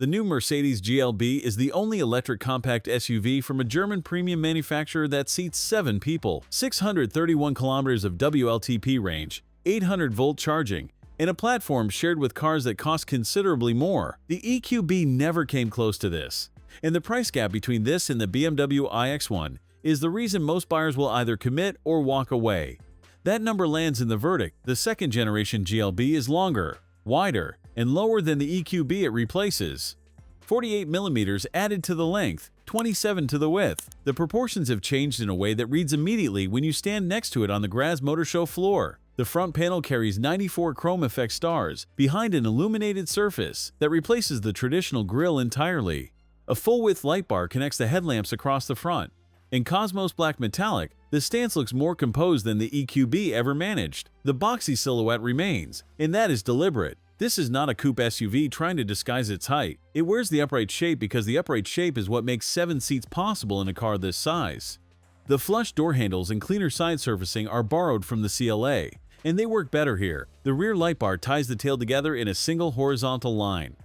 The new Mercedes GLB is the only electric compact SUV from a German premium manufacturer that seats 7 people, 631 kilometers of WLTP range, 800-volt charging, and a platform shared with cars that cost considerably more. The EQB never came close to this, and the price gap between this and the BMW iX1 is the reason most buyers will either commit or walk away. That number lands in the verdict. The second-generation GLB is longer, wider, and lower than the EQB it replaces. 48 mm added to the length, 27 to the width. The proportions have changed in a way that reads immediately when you stand next to it on the Graz Motor Show floor. The front panel carries 94 chrome effect stars behind an illuminated surface that replaces the traditional grille entirely. A full-width light bar connects the headlamps across the front. In Cosmos Black Metallic, the stance looks more composed than the EQB ever managed. The boxy silhouette remains, and that is deliberate. This is not a coupe SUV trying to disguise its height. It wears the upright shape because the upright shape is what makes 7 seats possible in a car this size. The flush door handles and cleaner side surfacing are borrowed from the CLA, and they work better here. The rear light bar ties the tail together in a single horizontal line.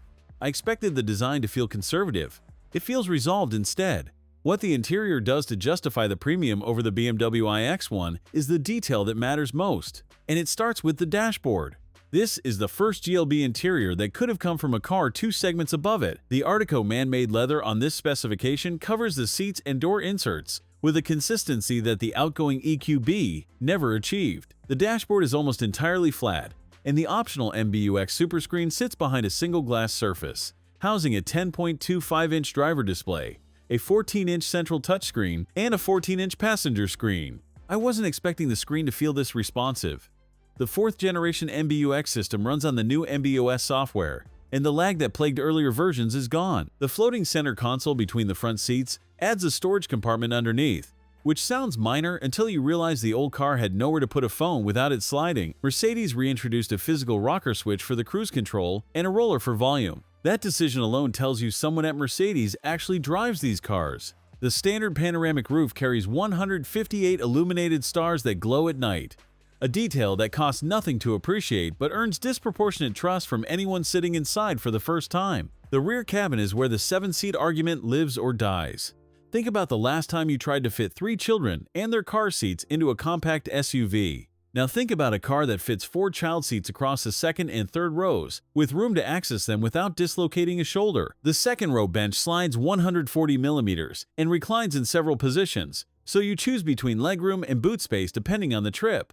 I expected the design to feel conservative. It feels resolved instead. What the interior does to justify the premium over the BMW iX1 is the detail that matters most, and it starts with the dashboard. This is the first GLB interior that could have come from a car 2 segments above it. The ARTICO man-made leather on this specification covers the seats and door inserts with a consistency that the outgoing EQB never achieved. The dashboard is almost entirely flat, and the optional MBUX Superscreen sits behind a single glass surface, housing a 10.25-inch driver display, a 14-inch central touchscreen, and a 14-inch passenger screen. I wasn't expecting the screen to feel this responsive. The 4th-generation MBUX system runs on the new MBOS software, and the lag that plagued earlier versions is gone. The floating center console between the front seats adds a storage compartment underneath, which sounds minor until you realize the old car had nowhere to put a phone without it sliding. Mercedes reintroduced a physical rocker switch for the cruise control and a roller for volume. That decision alone tells you someone at Mercedes actually drives these cars. The standard panoramic roof carries 158 illuminated stars that glow at night, a detail that costs nothing to appreciate but earns disproportionate trust from anyone sitting inside for the first time. The rear cabin is where the 7-seat argument lives or dies. Think about the last time you tried to fit 3 children and their car seats into a compact SUV. Now think about a car that fits 4 child seats across the second and third rows, with room to access them without dislocating a shoulder. The second row bench slides 140 mm and reclines in several positions, so you choose between legroom and boot space depending on the trip.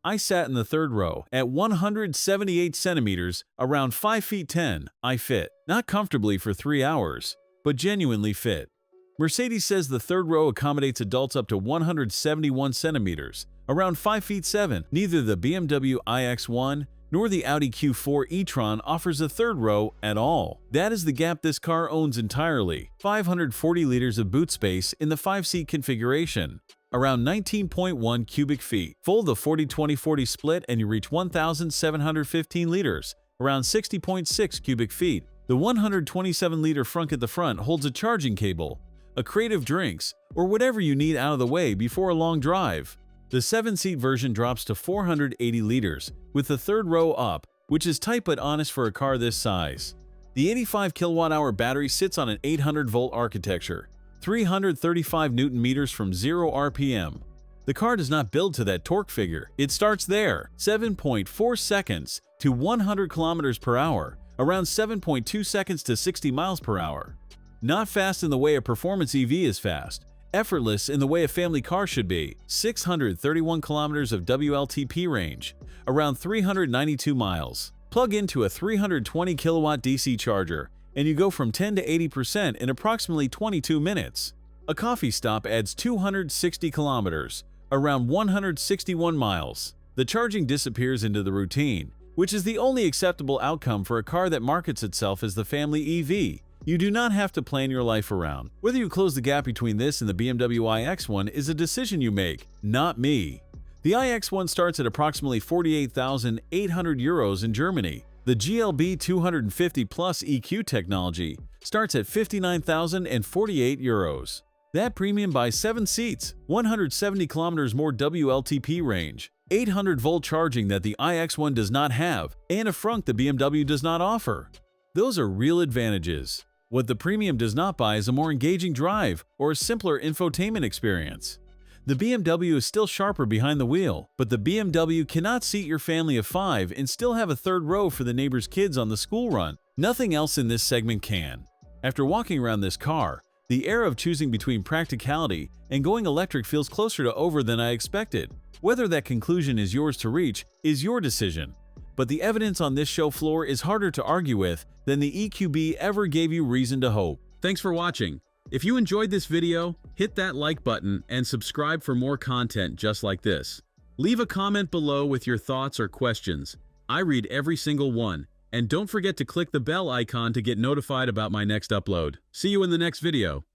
I sat in the third row. At 178 centimeters, around 5 feet 10, I fit. Not comfortably for 3 hours, but genuinely fit. Mercedes says the third row accommodates adults up to 171 centimeters, around 5 feet 7. Neither the BMW iX1 nor the Audi Q4 e-tron offers a third row at all. That is the gap this car owns entirely. 540 liters of boot space in the 5-seat configuration, around 19.1 cubic feet. Fold the 40-20-40 split and you reach 1,715 liters, around 60.6 cubic feet. The 127-liter frunk at the front holds a charging cable, a crate of drinks, or whatever you need out of the way before a long drive. The 7-seat version drops to 480 liters, with the third row up, which is tight but honest for a car this size. The 85 kilowatt-hour battery sits on an 800-volt architecture, 335 Newton-meters from 0 RPM. The car does not build to that torque figure. It starts there, 7.4 seconds to 100 kilometers per hour, around 7.2 seconds to 60 miles per hour. Not fast in the way a performance EV is fast, effortless in the way a family car should be. 631 kilometers of WLTP range, around 392 miles. Plug into a 320 kilowatt DC charger, and you go from 10 to 80% in approximately 22 minutes. A coffee stop adds 260 kilometers, around 161 miles. The charging disappears into the routine, which is the only acceptable outcome for a car that markets itself as the family EV. You do not have to plan your life around. Whether you close the gap between this and the BMW iX1 is a decision you make, not me. The iX1 starts at approximately 48,800 euros in Germany. The GLB 250 Plus EQ technology starts at 59,048 euros. That premium buys 7 seats, 170 kilometers more WLTP range, 800-volt charging that the iX1 does not have, and a frunk the BMW does not offer. Those are real advantages. What the Premium does not buy is a more engaging drive or a simpler infotainment experience. The BMW is still sharper behind the wheel, but the BMW cannot seat your family of 5 and still have a third row for the neighbor's kids on the school run. Nothing else in this segment can. After walking around this car, the era of choosing between practicality and going electric feels closer to over than I expected. Whether that conclusion is yours to reach is your decision. But the evidence on this show floor is harder to argue with than the EQB ever gave you reason to hope. Thanks for watching. If you enjoyed this video, hit that like button and subscribe for more content just like this. Leave a comment below with your thoughts or questions. I read every single one. And don't forget to click the bell icon to get notified about my next upload. See you in the next video.